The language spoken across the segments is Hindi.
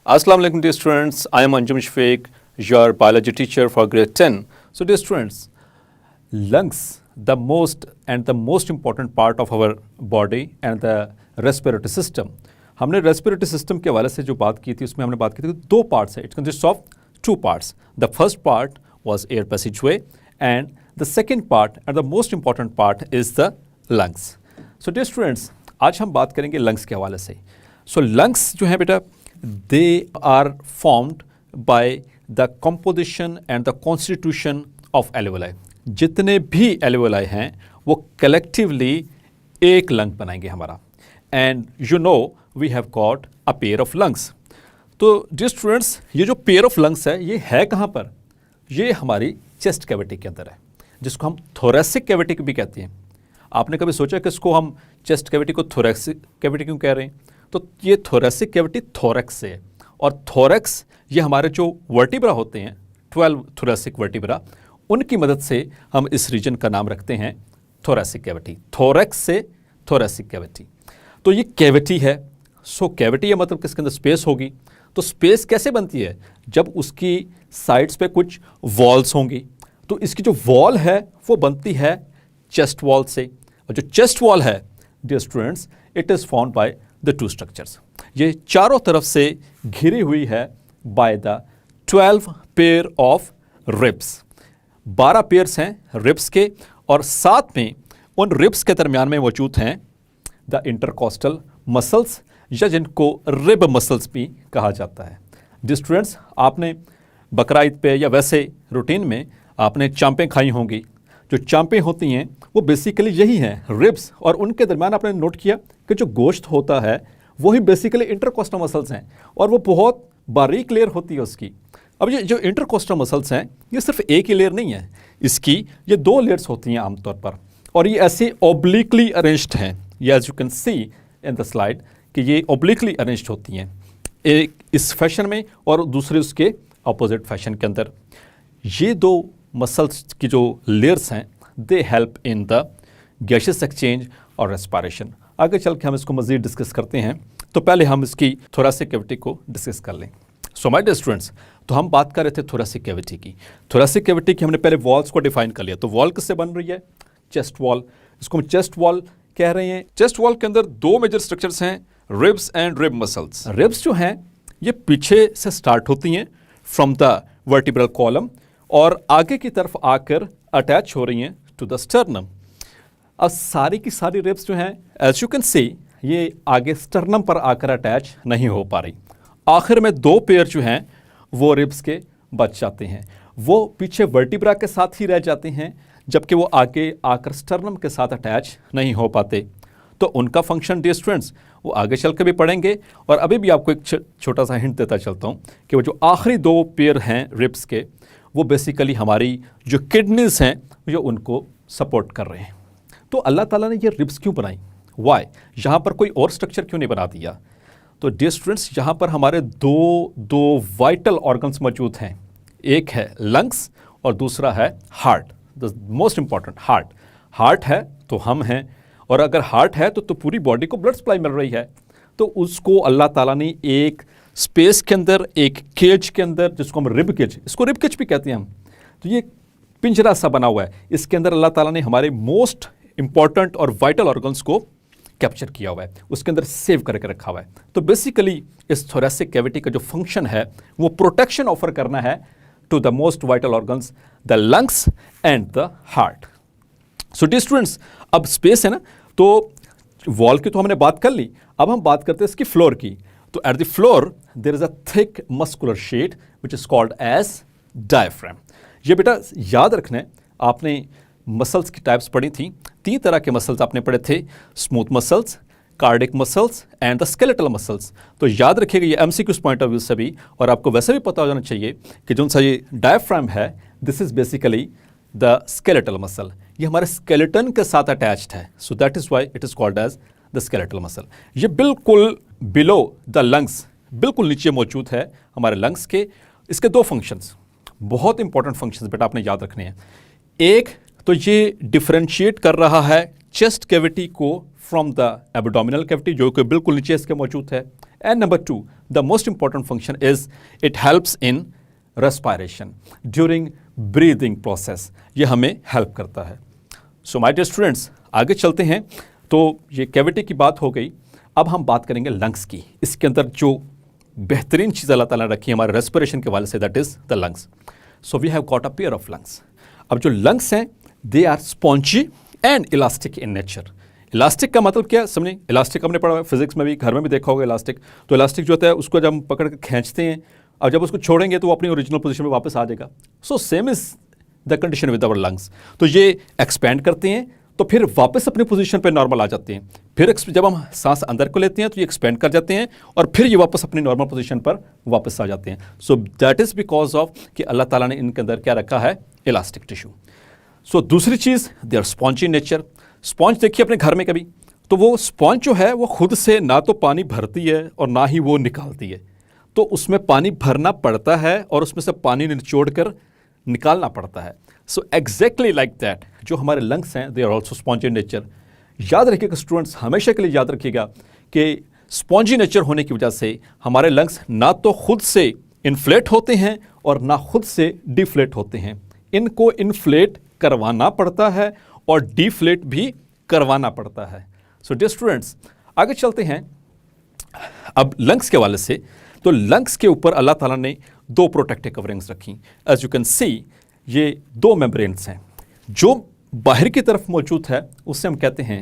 Assalamu alaikum dear students, I am Anjum Shafiq, your biology teacher for grade 10. So dear students, lungs, the most important part of our body and the respiratory system. हमने respiratory system के हवाले से जो बात की थी उसमें हमने बात की थी दो parts है. It consists of two parts. The first part was air passageway and the second part and the most important part is the lungs. So dear students, आज हम बात करेंगे lungs के हवाले से. So lungs जो है बेटा, they are formed by the composition and the constitution of alveoli. जितने भी alveoli हैं वो collectively एक lung बनाएंगे हमारा. And you know we have got a pair of lungs. तो dear students, ये जो pair of lungs है ये है कहाँ पर? ये हमारी chest cavity के अंदर है, जिसको हम thoracic cavity भी कहते हैं. आपने कभी सोचा कि इसको हम chest cavity को thoracic cavity क्यों कह रहे हैं? तो ये thoracic cavity thorax से है और thorax ये हमारे जो वर्टिब्रा होते हैं 12 thoracic वर्टिब्रा, उनकी मदद से हम इस रीजन का नाम रखते हैं thoracic cavity. thorax से thoracic cavity. तो ये कैविटी है. सो कैविटी है मतलब किसके अंदर स्पेस होगी. तो स्पेस कैसे बनती है? जब उसकी साइड्स पे कुछ वॉल्स होंगी. तो इसकी जो वॉल है वो बनती है चेस्ट वॉल से, और जो चेस्ट वॉल है dear students, it is found by the two structures. ये चारों तरफ से घिरी हुई है by the 12 pair of ribs. 12 pairs हैं रिब्स के, और साथ में उन रिब्स के दरमियान में मौजूद हैं द इंटरकॉस्टल मसल्स, या जिनको रिब मसल्स भी कहा जाता है. डियर स्टूडेंट्स, आपने बकरा ईद पे या वैसे रूटीन में आपने चांपें खाई होंगी. जो चांपें होती हैं वो बेसिकली यही हैं, रिब्स, और उनके दरमियान आपने नोट किया कि जो गोश्त होता है वही बेसिकली इंटरकॉस्टल मसल्स हैं, और वो बहुत बारीक लेयर होती है उसकी. अब ये जो इंटरकॉस्टल मसल्स हैं ये सिर्फ एक ही लेयर नहीं है, इसकी ये 2 लेयर्स होती हैं आमतौर पर, और ये ऐसे ओब्लिकली अरेंज्ड हैं. ये as you can see in the slide कि ये ओब्लिकली अरेंज्ड होती हैं, एक इस फैशन में और दूसरे उसके अपोजिट फैशन के अंदर. ये 2 मसल्स की जो लेयर्स हैं they help in the gaseous exchange और रेस्पिरेशन. आगे चल के हम इसको मज़ीद डिस्कस करते हैं, तो पहले हम इसकी थोरेसिक कैविटी को डिस्कस कर लें. सो माय डियर स्टूडेंट्स, तो हम बात कर रहे थे थोरेसिक कैविटी की. थोरेसिक कैविटी की हमने पहले वॉल्स को डिफाइन कर लिया. तो वॉल किससे बन रही है? Chest wall. इसको हम चेस्ट वॉल कह रहे हैं. चेस्ट वॉल के अंदर 2 मेजर स्ट्रक्चर्स हैं, ribs and rib muscles. Ribs जो हैं ये पीछे से स्टार्ट होती हैं फ्रॉम द वर्टिब्रल कॉलम और आगे की तरफ आकर अटैच हो रही हैं टू द स्टर्नम. अब सारी की सारी रिब्स जो हैं एज यू कैन सी ये आगे स्टर्नम पर आकर अटैच नहीं हो पा रही. आखिर में 2 पेयर जो हैं वो रिब्स के बच जाते हैं. वो पीछे वर्टिब्रा के साथ ही रह जाते हैं, जबकि वो आगे आकर स्टर्नम के साथ अटैच नहीं हो पाते. तो उनका फंक्शन डियर स्टूडेंट्स वो आगे चल के भी पढ़ेंगे, और अभी भी आपको एक छोटा सा हिंट देता चलता हूँ कि वो जो आखिरी 2 पेयर हैं रिब्स के वो बेसिकली हमारी जो किडनीज हैं जो उनको सपोर्ट कर रहे हैं. तो अल्लाह ताला ने ये रिब्स क्यों बनाई? वाई? यहाँ पर कोई और स्ट्रक्चर क्यों नहीं बना दिया? तो डियर स्टूडेंट्स, यहाँ पर हमारे दो वाइटल ऑर्गन्स मौजूद हैं. एक है लंग्स और दूसरा है heart. The most important heart. Heart है तो हम हैं, और अगर हार्ट है तो पूरी बॉडी को ब्लड सप्लाई मिल रही है. तो उसको अल्लाह ताला ने एक स्पेस के अंदर, एक केज के अंदर, जिसको हम रिब केज, इसको रिब केज भी कहते हैं हम, तो ये पिंजरा सा बना हुआ है. इसके अंदर अल्लाह ताला ने हमारे मोस्ट इंपॉर्टेंट और वाइटल ऑर्गन्स को कैप्चर किया हुआ है, उसके अंदर सेव करके रखा हुआ है. तो बेसिकली इस थोरेसिक कैविटी का जो फंक्शन है वो प्रोटेक्शन ऑफर करना है to the most vital organs, the lungs and the heart. So dear students, अब स्पेस है ना, तो वॉल की तो हमने बात कर ली. अब हम बात करते हैं इसकी फ्लोर की. तो at the floor there is a thick muscular sheet which is called as diaphragm. ये बेटा याद रखना है, आपने मसल्स की टाइप्स पढ़ी थी. 3 तरह के मसल्स आपने पढ़े थे, smooth muscles, cardiac muscles and the skeletal muscles. तो याद रखिएगा ये एमसीक्यूज पॉइंट ऑफ व्यू से भी, और आपको वैसे भी पता हो जाना चाहिए कि जो सा ये डायफ्राम है this is basically the skeletal muscle. ये हमारे स्केलेटन के साथ अटैच्ड है, so that is why it is called as the skeletal muscle. ये बिल्कुल बिलो द लंग्स, बिल्कुल नीचे मौजूद है हमारे लंग्स के. इसके 2 फंक्शंस, बहुत इंपॉर्टेंट फंक्शंस बेटा आपने याद रखने हैं. एक तो ये डिफरेंशिएट कर रहा है चेस्ट कैविटी को फ्रॉम द एब्डोमिनल कैविटी, जो कि बिल्कुल नीचे इसके मौजूद है. And number 2, the most important function is it helps in respiration during breathing process. ये हमें help करता है. So my dear students, आगे चलते हैं. तो ये कैविटी की बात हो गई. अब हम बात करेंगे लंग्स की. इसके अंदर जो बेहतरीन चीज़ अल्लाह ताला ने रखी है हमारे रेस्पिरेशन के वाले से, that is the lungs. So we have got a pair of lungs. अब जो लंग्स हैं they are spongy and elastic in nature. Elastic का मतलब क्या है समझे. इलास्टिक हमने पढ़ा है फिजिक्स में भी, घर में भी देखा होगा इलास्टिक. तो इलास्टिक जो होता है उसको जब हम पकड़ के खींचते हैं और जब उसको छोड़ेंगे तो वो अपनी ओरिजिनल पोजीशन में वापस आ जाएगा. So same is the condition with our lungs. तो ये एक्सपैंड करते हैं तो फिर वापस अपनी पोजीशन पे नॉर्मल आ जाते हैं. फिर जब हम सांस अंदर को लेते हैं तो ये एक्सपेंड कर जाते हैं और फिर ये वापस अपनी नॉर्मल पोजीशन पर वापस आ जाते हैं. So that is because of कि अल्लाह ताला ने इनके अंदर क्या रखा है, इलास्टिक टिश्यू. सो दूसरी चीज़, they are sponge in nature. Sponge देखिए अपने घर में कभी, तो वो स्पॉन्ज जो है वो खुद से ना तो पानी भरती है और ना ही वो निकालती है. तो उसमें पानी भरना पड़ता है और उसमें से पानी निचोड़ कर निकालना पड़ता है. सो एग्जैक्टली लाइक दैट जो हमारे लंग्स हैं they are also sponge in nature. याद रखिएगा स्टूडेंट्स, हमेशा के लिए याद रखिएगा कि स्पॉन्जी नेचर होने की वजह से हमारे लंग्स ना तो खुद से इन्फ्लेट होते हैं और ना खुद से डिफ्लेट होते हैं. इनको इन्फ्लेट करवाना पड़ता है और डिफ्लेट भी करवाना पड़ता है. सो डियर स्टूडेंट्स, आगे चलते हैं अब लंग्स के वाले से. तो लंग्स के ऊपर अल्लाह ताला ने दो प्रोटेक्टिव कवरिंग्स रखी. एज यू कैन सी ये दो मेम्ब्रेन्स हैं. जो बाहर की तरफ मौजूद है उससे हम कहते हैं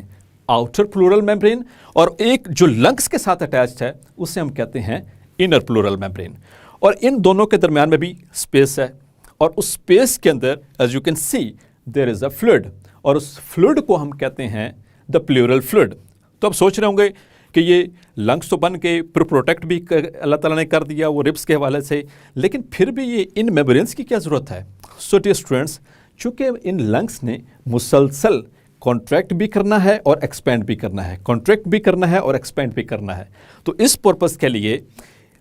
आउटर प्लूरल मेम्ब्रेन, और एक जो लंग्स के साथ अटैच्ड है उससे हम कहते हैं इनर प्लूरल मेम्ब्रेन. और इन दोनों के दरमियान में भी स्पेस है और उस स्पेस के अंदर as you can see there is a fluid, और उस फ्लूइड को हम कहते हैं द प्लूरल फ्लूइड. तो आप सोच रहे होंगे कि ये लंग्स तो बन के प्रोटेक्ट भी अल्लाह ताला ने कर दिया वो रिब्स के हवाले से, लेकिन फिर भी ये इन मेम्ब्रेन्स की क्या ज़रूरत है. सो डियर स्टूडेंट्स, चूँकि इन लंग्स ने मुसलसल कॉन्ट्रैक्ट भी करना है और एक्सपेंड भी करना है, कॉन्ट्रैक्ट भी करना है और एक्सपेंड भी करना है. तो इस पर्पज़ के लिए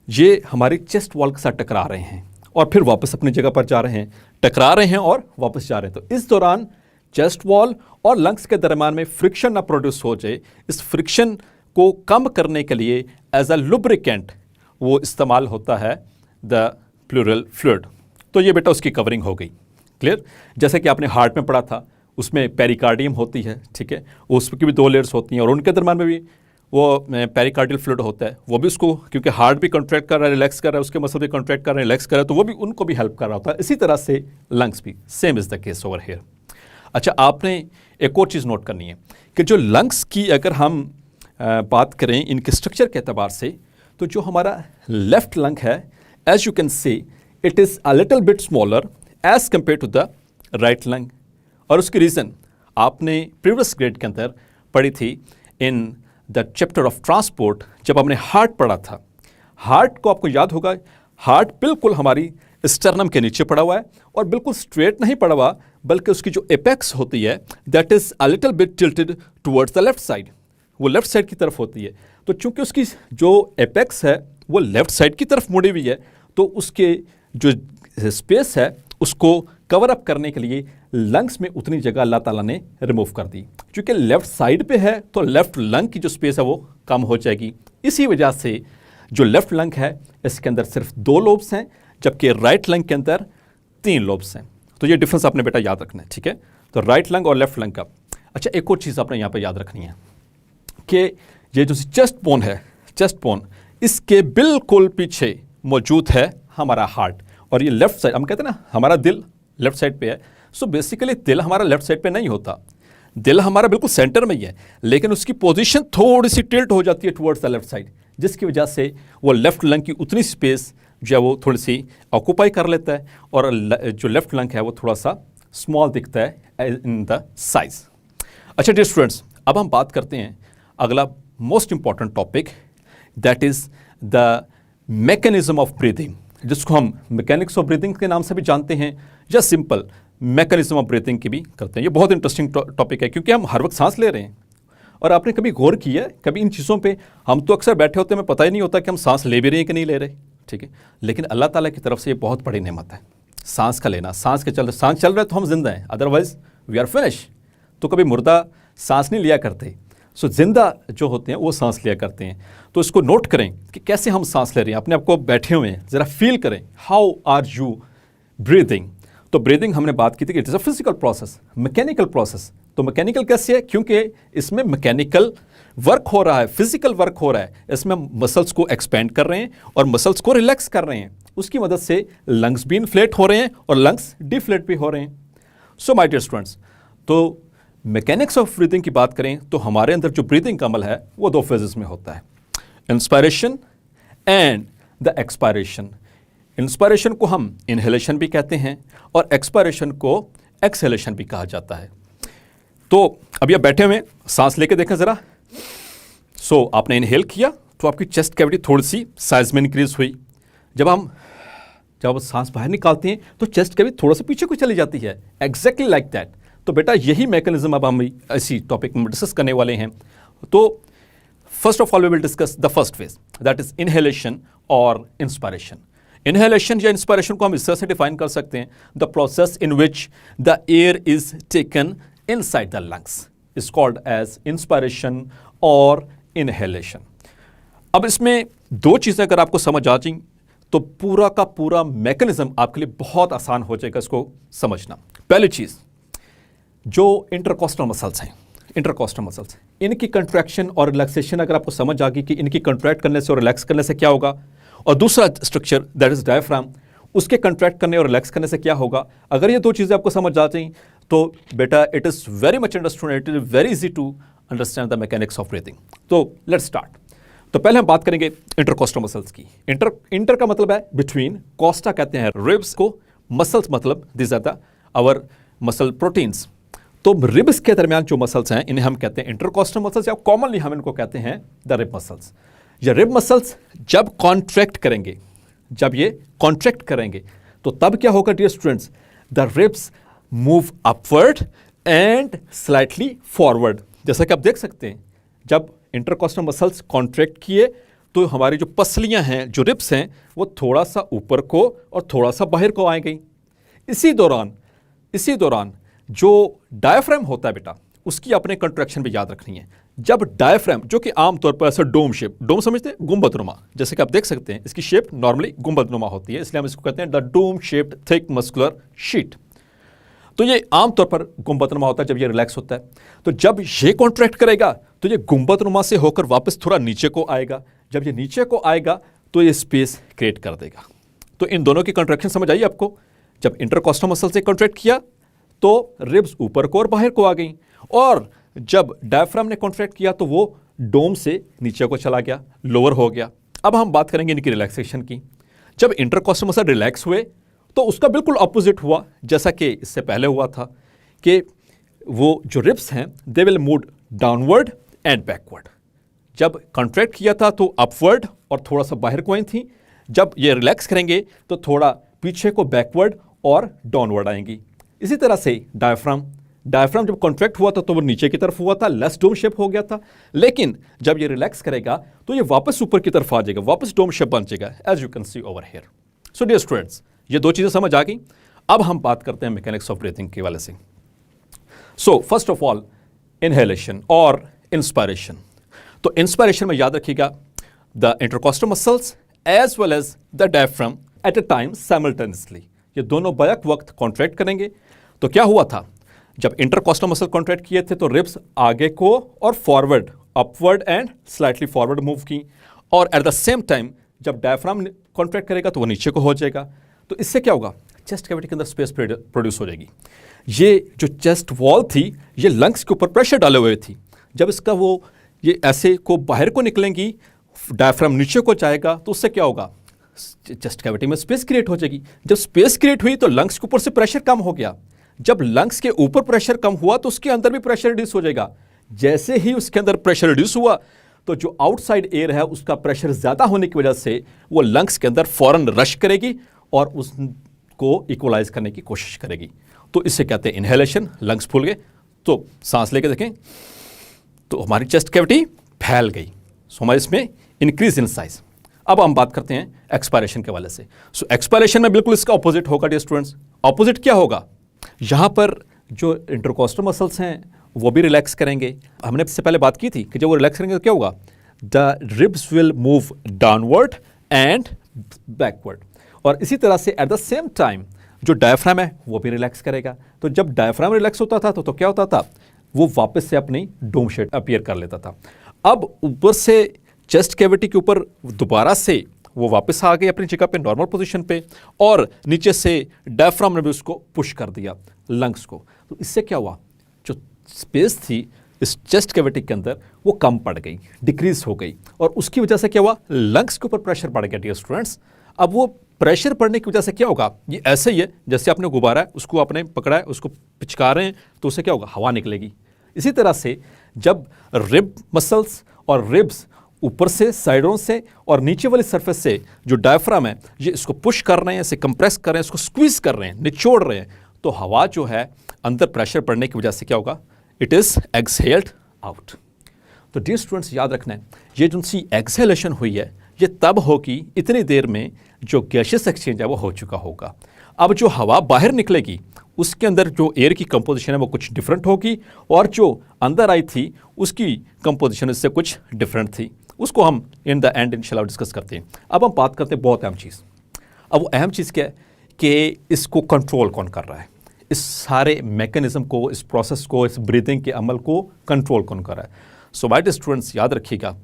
ये हमारी चेस्ट वॉल के साथ टकरा रहे हैं और फिर वापस अपनी जगह पर जा रहे हैं, टकरा रहे हैं और वापस जा रहे हैं. तो इस दौरान चेस्ट वॉल और लंग्स के दरम्यान में फ्रिक्शन ना प्रोड्यूस हो जाए, इस फ्रिक्शन को कम करने के लिए एज अ लुब्रिकेंट वो इस्तेमाल होता है द प्लूरल फ्लूइड. तो ये बेटा उसकी कवरिंग हो गई. क्लियर. जैसे कि आपने हार्ट में पढ़ा था, उसमें पेरिकार्डियम होती है, ठीक है, उसकी भी दो लेयर्स होती हैं और उनके दरम्यान में भी वो पेरिकार्डियल फ्लूइड होता है. वो भी उसको, क्योंकि हार्ट भी कॉन्ट्रैक्ट कर रहा है, रिलैक्स कर रहा है, उसके मसल भी कॉन्ट्रैक्ट कर रहे हैं, रिलैक्स कर रहा है, तो वो भी उनको भी हेल्प कर रहा होता है. इसी तरह से लंग्स भी same is the case over here. अच्छा, आपने एक और चीज़ नोट करनी है कि जो लंग्स की अगर हम बात करें इनके स्ट्रक्चर के अतबार से, तो जो हमारा लेफ्ट लंग है as you can see it is a little bit smaller as compare to the right lung. और उसकी रीज़न आपने प्रीवियस ग्रेड के अंदर पढ़ी थी in the chapter of transport, जब हमने हार्ट पढ़ा था. हार्ट को आपको याद होगा, हार्ट बिल्कुल हमारी स्टर्नम के नीचे पड़ा हुआ है और बिल्कुल स्ट्रेट नहीं पड़ा हुआ, बल्कि उसकी जो एपेक्स होती है that is a little bit tilted towards the left side, वो लेफ्ट साइड की तरफ होती है. तो चूंकि उसकी जो एपेक्स है वो लेफ्ट साइड की तरफ मुड़ी हुई है, तो उसके जो स्पेस है उसको कवर अप करने के लिए लंग्स में उतनी जगह अल्लाह ताला ने रिमूव कर दी. क्योंकि लेफ्ट साइड पे है तो लेफ्ट लंग की जो स्पेस है वो कम हो जाएगी. इसी वजह से जो लेफ्ट लंग है इसके अंदर सिर्फ 2 लोब्स हैं, जबकि राइट लंग के अंदर 3 लोब्स हैं. तो ये डिफरेंस आपने बेटा याद रखना है, ठीक है. तो राइट लंग और लेफ्ट लंग का. अच्छा, एक और चीज़ आपने यहाँ पर याद रखनी है कि ये जो चेस्ट बोन है, चेस्ट बोन, इसके बिल्कुल पीछे मौजूद है हमारा हार्ट. और ये लेफ्ट साइड, हम कहते हैं ना हमारा दिल लेफ्ट साइड पे है. सो बेसिकली दिल हमारा लेफ्ट साइड पे नहीं होता, दिल हमारा बिल्कुल सेंटर में ही है, लेकिन उसकी पोजीशन थोड़ी सी टिल्ट हो जाती है टुवर्ड्स द लेफ्ट साइड, जिसकी वजह से वो लेफ्ट लंग की उतनी स्पेस जो है वो थोड़ी सी ऑक्यूपाई कर लेता है और जो लेफ्ट लंग है वो थोड़ा सा स्मॉल दिखता है इन द साइज. अच्छा डियर स्टूडेंट्स, अब हम बात करते हैं अगला most important topic, that is the mechanism of breathing, जिसको हम मैकेनिक्स ऑफ ब्रीथिंग के नाम से भी जानते हैं या सिंपल मैकेनिज्म ऑफ ब्रीथिंग की भी करते हैं. ये बहुत इंटरेस्टिंग टॉपिक है क्योंकि हम हर वक्त सांस ले रहे हैं. और आपने कभी गौर किया है कभी इन चीज़ों पे? हम तो अक्सर बैठे होते हैं, हमें पता ही नहीं होता कि हम सांस ले भी रहे हैं कि नहीं ले रहे, ठीक है. लेकिन अल्लाह ताला की तरफ से ये बहुत बड़ी नेमत है सांस का लेना. सांस चल रहा है तो हम जिंदा हैं, अदरवाइज वी आर फिनिश. तो कभी मुर्दा सांस नहीं लिया करते, सो जिंदा जो होते हैं वो सांस लिया करते हैं। तो इसको नोट करें कि कैसे हम सांस ले रहे हैं, अपने आप को बैठे हुए हैं, ज़रा फील करें हाउ आर यू ब्रीदिंग। तो ब्रीदिंग हमने बात की थी कि it is a physical process, mechanical process. तो मैकेनिकल कैसे है? क्योंकि इसमें मैकेनिकल वर्क हो रहा है, फिजिकल वर्क हो रहा है, इसमें मसल्स को एक्सपेंड कर रहे हैं और मसल्स को रिलैक्स कर रहे हैं। उसकी मदद से लंग्स भी इन्फ्लेट हो रहे हैं और लंग्स डिफ्लेट भी हो रहे हैं। सो माय डियर स्टूडेंट्स, तो मैकेनिक्स ऑफ ब्रीदिंग की बात करें तो हमारे अंदर जो ब्रीदिंग का अमल है वो 2 फेजेस में होता है, inspiration and the expiration. Inspiration को हम इनहेलेशन भी कहते हैं और एक्सपायरेशन को एक्सहेलेशन भी कहा जाता है। तो अभी आप बैठे हुए सांस लेके देखें ज़रा। सो आपने इनहेल किया तो आपकी चेस्ट कैविटी थोड़ी सी साइज में इंक्रीज हुई। जब सांस बाहर निकालते हैं तो चेस्ट कैविटी थोड़ा सा पीछे को चली जाती है, एग्जैक्टली लाइक दैट। तो बेटा यही मैकेनिज्म अब हम इसी टॉपिक में डिस्कस करने वाले हैं। तो first of all we will discuss the first phase, that is inhalation और इंस्पायरेशन। इनहेलेशन या इंस्पायरेशन को हम इस तरह से डिफाइन कर सकते हैं, the process in which the air is taken inside the lungs is called as inspiration और इनहेलेशन। अब इसमें 2 चीज़ें अगर आपको समझ आ जाएं तो पूरा का पूरा मैकेनिज्म आपके लिए बहुत आसान हो जाएगा इसको समझना। पहली चीज़, जो इंटरकॉस्टल मसल्स हैं, इनकी कंट्रैक्शन और रिलैक्सेशन अगर आपको समझ आ गई कि इनकी कंट्रैक्ट करने से और रिलैक्स करने से क्या होगा, और दूसरा स्ट्रक्चर दैट इज डायफ्राम, उसके कंट्रैक्ट करने और रिलैक्स करने से क्या होगा, अगर ये 2 चीज़ें आपको समझ आ जाएं तो बेटा it is very much understood, it is very easy to understand the mechanics of breathing. तो लेट्स स्टार्ट। तो पहले हम बात करेंगे इंटरकॉस्टल मसल्स की। इंटर का मतलब है बिटवीन, कोस्टा कहते हैं रिब्स को, मसल्स मतलब this are the our muscle proteins. तो रिब्स के दरमियान जो मसल्स हैं इन्हें हम कहते हैं इंटरकॉस्टल मसल्स, या कॉमनली हम इनको कहते हैं द रिब मसल्स। ये रिब मसल्स जब कॉन्ट्रैक्ट करेंगे तो तब क्या होगा dear students, the ribs move upward and slightly forward. जैसा कि आप देख सकते हैं जब इंटरकॉस्टल मसल्स कॉन्ट्रैक्ट किए तो हमारी जो पसलियां हैं, जो रिब्स हैं, वो थोड़ा सा ऊपर को और थोड़ा सा बाहर को आ गई। इसी दौरान जो डायफ्राम होता है बेटा, उसकी अपने कंट्रैक्शन भी याद रखनी है। जब डायफ्राम, जो कि आमतौर पर ऐसा डोम समझते हैं, गुंबदनुमा, जैसे कि आप देख सकते हैं इसकी शेप नॉर्मली गुंबदनुमा होती है, इसलिए हम इसको कहते हैं the dome shaped thick muscular sheet. तो ये आमतौर पर गुंबदनुमा होता है जब ये रिलैक्स होता है। तो जब ये कॉन्ट्रैक्ट करेगा तो ये गुंबदनुमा से होकर वापस थोड़ा नीचे को आएगा। जब ये नीचे को आएगा तो ये स्पेस क्रिएट कर देगा। तो इन दोनों की कॉन्ट्रैक्शन समझ आई आपको। जब इंटरकॉस्टल मसल से कॉन्ट्रैक्ट किया तो रिब्स ऊपर को और बाहर को आ गई, और जब डायफ्राम ने कॉन्ट्रैक्ट किया तो वो डोम से नीचे को चला गया, लोअर हो गया। अब हम बात करेंगे इनकी रिलैक्सेशन की। जब इंटरकॉस्टल मसल रिलैक्स हुए तो उसका बिल्कुल ऑपोजिट हुआ, जैसा कि इससे पहले हुआ था कि वो जो रिब्स हैं they will move downward and backward. जब कॉन्ट्रैक्ट किया था तो अपवर्ड और थोड़ा सा बाहर को आई थी, जब ये रिलैक्स करेंगे तो थोड़ा पीछे को बैकवर्ड और डाउनवर्ड आएंगी। इसी तरह से डायफ्राम जब कॉन्ट्रैक्ट हुआ था तो वो नीचे की तरफ हुआ था, लेस डोम शेप हो गया था, लेकिन जब ये रिलैक्स करेगा तो ये वापस ऊपर की तरफ आ जाएगा, वापस डोम शेप बन जाएगा, as you can see over here. So dear students, ये 2 चीज़ें समझ आ गई। अब हम बात करते हैं मैकेनिक्स ऑफ ब्रीथिंग के वाले से। So first of all inhalation और इंस्पायरेशन। तो इंस्पायरेशन में याद रखिएगा the intercostal muscles as well as the diaphragm at a time simultaneously, ये दोनों बैक वक्त कॉन्ट्रैक्ट करेंगे। तो क्या हुआ था, जब इंटरकॉस्टल मसल कॉन्ट्रैक्ट किए थे तो रिब्स आगे को और forward, upward and slightly forward move की, और एट द सेम टाइम जब डायफ्राम कॉन्ट्रैक्ट करेगा तो वो नीचे को हो जाएगा। तो इससे क्या होगा, चेस्ट कैविटी के अंदर स्पेस प्रोड्यूस हो जाएगी। ये जो चेस्ट वॉल थी ये लंग्स के ऊपर प्रेशर डाले हुए थी, जब इसका वो ये ऐसे को बाहर को निकलेंगी, डायफ्राम नीचे को जाएगा तो उससे क्या होगा, चेस्ट कैविटी में स्पेस क्रिएट हो जाएगी। जब स्पेस क्रिएट हुई तो लंग्स के ऊपर से प्रेशर कम हो गया। जब लंग्स के ऊपर प्रेशर कम हुआ तो उसके अंदर भी प्रेशर रिड्यूस हो जाएगा। जैसे ही उसके अंदर प्रेशर रिड्यूस हुआ तो जो आउटसाइड एयर है उसका प्रेशर ज़्यादा होने की वजह से वो लंग्स के अंदर फौरन रश करेगी और उसको इक्वलाइज करने की कोशिश करेगी। तो इससे कहते हैं इनहेलेशन। लंग्स फूल गए तो सांस लेके देखें तो हमारी चेस्ट कैविटी फैल गई, सो हमारे इसमें इंक्रीज इन साइज। अब हम बात करते हैं एक्सपायरेशन के वाले से। सो एक्सपायरेशन में बिल्कुल इसका ऑपोजिट होगा डियर स्टूडेंट्स। ऑपोजिट क्या होगा, यहाँ पर जो इंटरकॉस्टल मसल्स हैं वो भी रिलैक्स करेंगे। हमने इससे पहले बात की थी कि जब वो रिलैक्स करेंगे तो क्या होगा, the ribs will move downward and backward. और इसी तरह से एट द सेम टाइम जो डायफ्राम है वो भी रिलैक्स करेगा। तो जब डायफ्राम रिलैक्स होता था तो क्या होता था, वो वापस से अपनी डोम शेप अपीयर कर लेता था। अब ऊपर से चेस्ट कैविटी के ऊपर दोबारा से वो वापस आ गए अपनी जगह पे, नॉर्मल पोजीशन पे, और नीचे से डायफ्राम ने भी उसको पुश कर दिया लंग्स को। तो इससे क्या हुआ, जो स्पेस थी इस चेस्ट कैविटी के अंदर वो कम पड़ गई, डिक्रीज हो गई, और उसकी वजह से क्या हुआ, लंग्स के ऊपर प्रेशर बढ़ गया डियर स्टूडेंट्स। अब वो प्रेशर पड़ने की वजह से क्या होगा, ये ऐसे ही है जैसे आपने गुब्बारा है, उसको आपने पकड़ा है, उसको पिचका रहे हैं, तो उससे क्या होगा, हवा निकलेगी। इसी तरह से जब रिब मसल्स और रिब्स ऊपर से, साइडों से और नीचे वाली सरफेस से जो डायफ्राम है ये इसको पुश कर रहे हैं, इसे कंप्रेस कर रहे हैं, इसको स्क्वीज कर रहे हैं, निचोड़ रहे हैं, तो हवा जो है अंदर प्रेशर पड़ने की वजह से क्या होगा, इट इज़ एक्सहेल्ड आउट। तो डियर स्टूडेंट्स याद रखना है, ये जो सी एक्सहेलेशन हुई है ये तब होगी इतनी देर में जो गैसियस एक्सचेंज है वो हो चुका होगा। अब जो हवा बाहर निकलेगी उसके अंदर जो एयर की कंपोजिशन है वो कुछ डिफरेंट होगी, और जो अंदर आई थी उसकी कंपोजिशन इससे कुछ डिफरेंट थी। उसको हम इन द एंड इंशाल्लाह डिस्कस करते हैं। अब हम बात करते हैं बहुत अहम चीज़। अब वो अहम चीज़ क्या है कि इसको कंट्रोल कौन कर रहा है, इस सारे मैकेनिज्म को, इस प्रोसेस को, इस ब्रीदिंग के अमल को कंट्रोल कौन कर रहा है। सो माय डियर स्टूडेंट्स याद रखिएगा,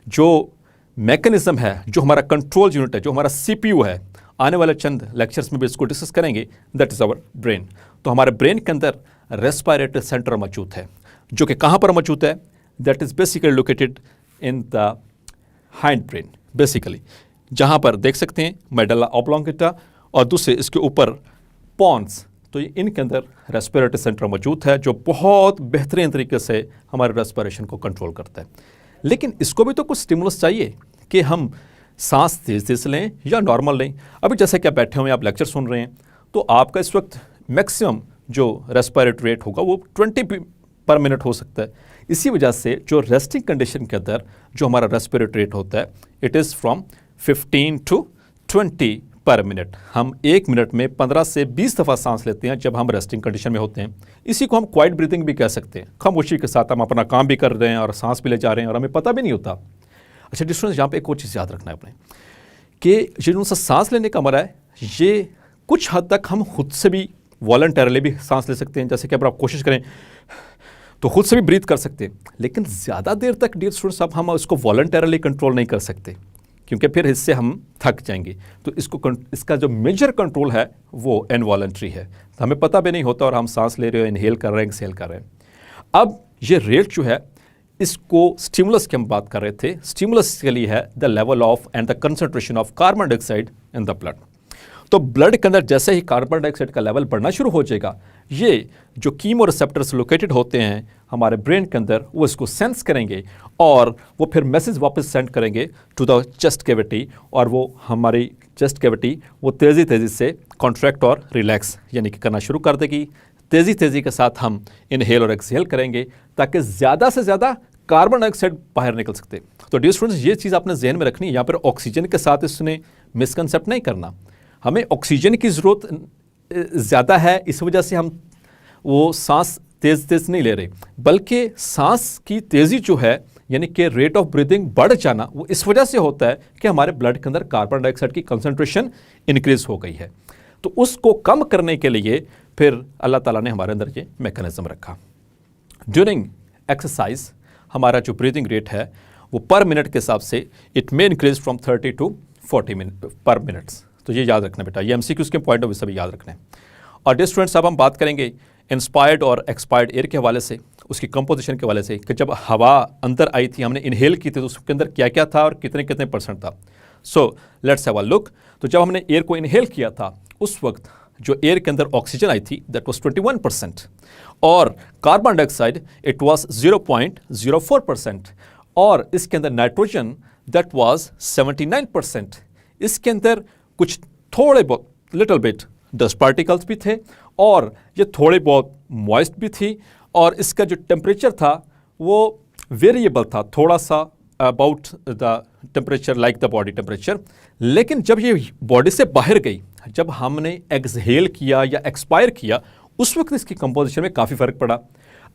जो मैकेनिज्म है, जो हमारा कंट्रोल यूनिट है, जो हमारा CPU है, आने वाले चंद लेक्चर्स में भी इसको डिस्कस करेंगे, दैट इज़ आवर ब्रेन। तो हमारे ब्रेन के अंदर रेस्पिरेटरी सेंटर मौजूद है, जो कि कहाँ पर मौजूद है, that is basically located in the hind brain, basically जहाँ पर देख सकते हैं मेडुला ऑब्लोंगेटा और दूसरे इसके ऊपर पॉन्स। तो ये इनके अंदर रेस्पिरेटरी सेंटर मौजूद है जो बहुत बेहतरीन तरीके से हमारे रेस्पिरेशन को कंट्रोल करता है। लेकिन इसको भी तो कुछ स्टिमुलस चाहिए कि हम सांस तेज तेज लें या नॉर्मल लें। अभी जैसे कि आप बैठे हुए हैं, आप लेक्चर सुन रहे हैं, तो आपका इस वक्त मैक्सिमम जो रेस्पिरेटरी रेट होगा वो 20 पर मिनट हो सकता है। इसी वजह से जो रेस्टिंग कंडीशन के अंदर जो हमारा रेस्पिरेटरी रेट होता है इट इज़ फ्रॉम 15 to 20 पर मिनट। हम 1 मिनट में 15 से 20 दफ़ा सांस लेते हैं जब हम रेस्टिंग कंडीशन में होते हैं। इसी को हम क्वाइट ब्रीथिंग भी कह सकते हैं। खामोशी के साथ हम अपना काम भी कर रहे हैं और सांस भी ले जा रहे हैं और हमें पता भी नहीं होता। अच्छा डिस्टेंस, यहाँ पे एक और चीज़ याद रखना है अपने, कि ये जो सा सांस लेने का हमारा है, ये कुछ हद तक हम खुद से भी वॉलंटरली भी सांस ले सकते हैं। जैसे कि अगर आप कोशिश करें तो खुद से भी ब्रीथ कर सकते हैं, लेकिन ज़्यादा देर तक डियर स्टूडेंट्स अब हम उसको वॉलंटरली कंट्रोल नहीं कर सकते, क्योंकि फिर इससे हम थक जाएंगे। तो इसका जो मेजर कंट्रोल है वो इनवॉलंटरी है, तो हमें पता भी नहीं होता और हम सांस ले रहे हो, इनहेल कर रहे हैं, एक्सहेल कर रहे हैं। अब ये रेट जो है, इसको स्टिमुलस की हम बात कर रहे थे। स्टिमुलस के लिए है the level of and the concentration of carbon dioxide in the blood. तो ब्लड के अंदर जैसे ही कार्बन डाइऑक्साइड का लेवल बढ़ना शुरू हो जाएगा, ये जो कीमो रिसेप्टर्स लोकेटेड होते हैं हमारे ब्रेन के अंदर, वो इसको सेंस करेंगे और वो फिर मैसेज वापस सेंड करेंगे टू द चेस्ट कैविटी, और वो हमारी चेस्ट कैविटी वो तेज़ी से कॉन्ट्रैक्ट और रिलैक्स यानी कि करना शुरू कर देगी। तेज़ी के साथ हम इनहेल और एक्सहेल करेंगे ताकि ज़्यादा से ज़्यादा कार्बन डाइऑक्साइड बाहर निकल सकते। तो डियर स्टूडेंट्स, ये चीज़ आपने जहन में रखनी है। यहाँ पर ऑक्सीजन के साथ इसने मिसकंसेप्ट नहीं करना। हमें ऑक्सीजन की ज़रूरत ज़्यादा है, इस वजह से हम वो सांस तेज़ नहीं ले रहे, बल्कि सांस की तेज़ी जो है यानी कि रेट ऑफ ब्रीदिंग बढ़ जाना, वो इस वजह से होता है कि हमारे ब्लड के अंदर कार्बन डाइऑक्साइड की कंसंट्रेशन इंक्रीज हो गई है। तो उसको कम करने के लिए फिर अल्लाह ताला ने हमारे अंदर ये मैकेनिज्म रखा। ड्यूरिंग एक्सरसाइज हमारा जो ब्रीदिंग रेट है वो पर मिनट के हिसाब से it may increase from 30 to 40 minute पर मिनट्स। तो ये याद रखना बेटा, ये MCQs के पॉइंट ऑफ व्यू से भी याद रखना है। और डियर स्टूडेंट्स, अब हम बात करेंगे इंस्पायर्ड और एक्सपायर्ड एयर के हवाले से, उसकी कंपोजिशन के हवाले से, कि जब हवा अंदर आई थी, हमने इनहेल की थी, तो उसके अंदर क्या क्या था और कितने परसेंट था। So let's have a look. तो जब हमने एयर को इनहेल किया था उस वक्त जो एयर के अंदर ऑक्सीजन आई थी दैट वाज 21%, और कार्बन डाइऑक्साइड इट वाज 0.04%, और इसके अंदर नाइट्रोजन दैट वाज 79%। इसके अंदर कुछ थोड़े बहुत लिटिल बिट डस्ट पार्टिकल्स भी थे और ये थोड़े बहुत मॉइस्ट भी थी, और इसका जो टेम्परेचर था वो वेरिएबल था, थोड़ा सा about the temperature like the body temperature. लेकिन जब ये बॉडी से बाहर गई, जब हमने एक्सहेल किया या एक्सपायर किया, उस वक्त इसकी कंपोजिशन में काफ़ी फ़र्क पड़ा।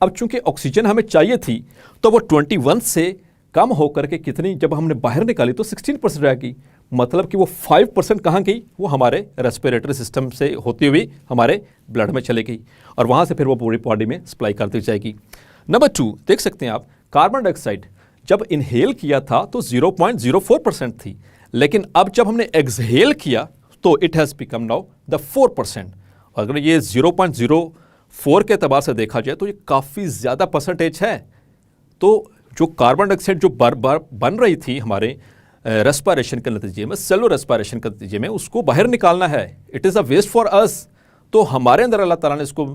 अब चूंकि ऑक्सीजन हमें चाहिए थी तो वो 21 से कम होकर के कितनी, जब हमने बाहर निकाली तो 16% रह गई, मतलब कि वो 5% कहाँ गई, वो हमारे रेस्पिरेटरी सिस्टम से होती हुई हमारे ब्लड में चली गई और वहाँ से फिर वो पूरी बॉडी में सप्लाई करती जाएगी। नंबर 2 देख सकते हैं आप, कार्बन डाइऑक्साइड जब इनहेल किया था तो 0.04% थी, लेकिन अब जब हमने एक्सहेल किया तो it has become now the 4%। अगर ये 0.04 के एतबार से देखा जाए तो ये काफ़ी ज़्यादा परसेंटेज है। तो जो कार्बन डाइऑक्साइड जो बार बार बन रही थी हमारे रेस्पिरेशन के नतीजे में, सेलुलर रेस्पिरेशन के नतीजे में, उसको बाहर निकालना है, it is a waste for us. तो हमारे अंदर अल्लाह ताला ने इसको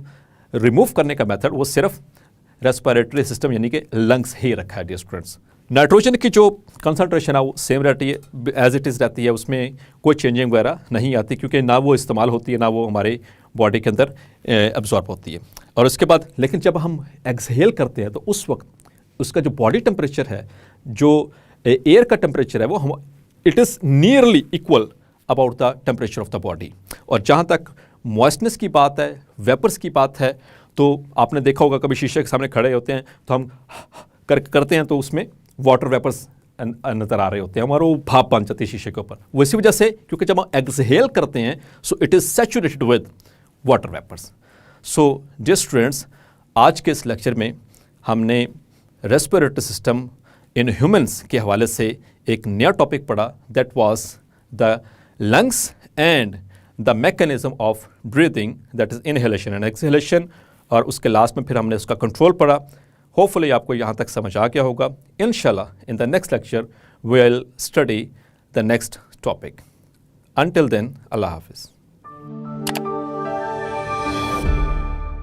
रिमूव करने का मेथड वो सिर्फ रेस्पिरेटरी सिस्टम यानी कि लंग्स ही रखा है डियर स्टूडेंट्स। नाइट्रोजन की जो कंसंट्रेशन है वो सेम रहती है, एज इट इज़ रहती है, उसमें कोई चेंजिंग वगैरह नहीं आती क्योंकि ना वो इस्तेमाल होती है ना वो हमारे बॉडी के अंदर एब्जॉर्ब होती है। और उसके बाद लेकिन जब हम एक्सहेल करते हैं तो उस वक्त उसका जो बॉडी टेम्परेचर है, जो एयर का टेम्परेचर है, वो हम it is nearly equal about the temperature of the body. और जहाँ तक मॉइस्टनेस की बात है, वेपर्स की बात है, तो आपने देखा होगा कभी शीशे के सामने खड़े होते हैं तो हम करते हैं तो उसमें वाटर वेपर्स नज़र आ रहे होते हैं, हमारा वो भाप बन जाती है शीशे के ऊपर। वैसी वजह से क्योंकि जब हम एक्सहेल करते हैं so it is saturated with water vapours. So dear students, आज के इस लेक्चर में हमने रेस्पिरेटरी सिस्टम इन ह्यूमंस के हवाले से एक नया टॉपिक पढ़ा, that was the lungs and the mechanism of breathing, that is inhalation and exhalation. और उसके लास्ट में फिर हमने उसका कंट्रोल पढ़ा। होपफुली आपको यहाँ तक समझ आ गया होगा। इंशाल्लाह in the next lecture we will study the next topic. Until then, अल्लाह हाफिज़।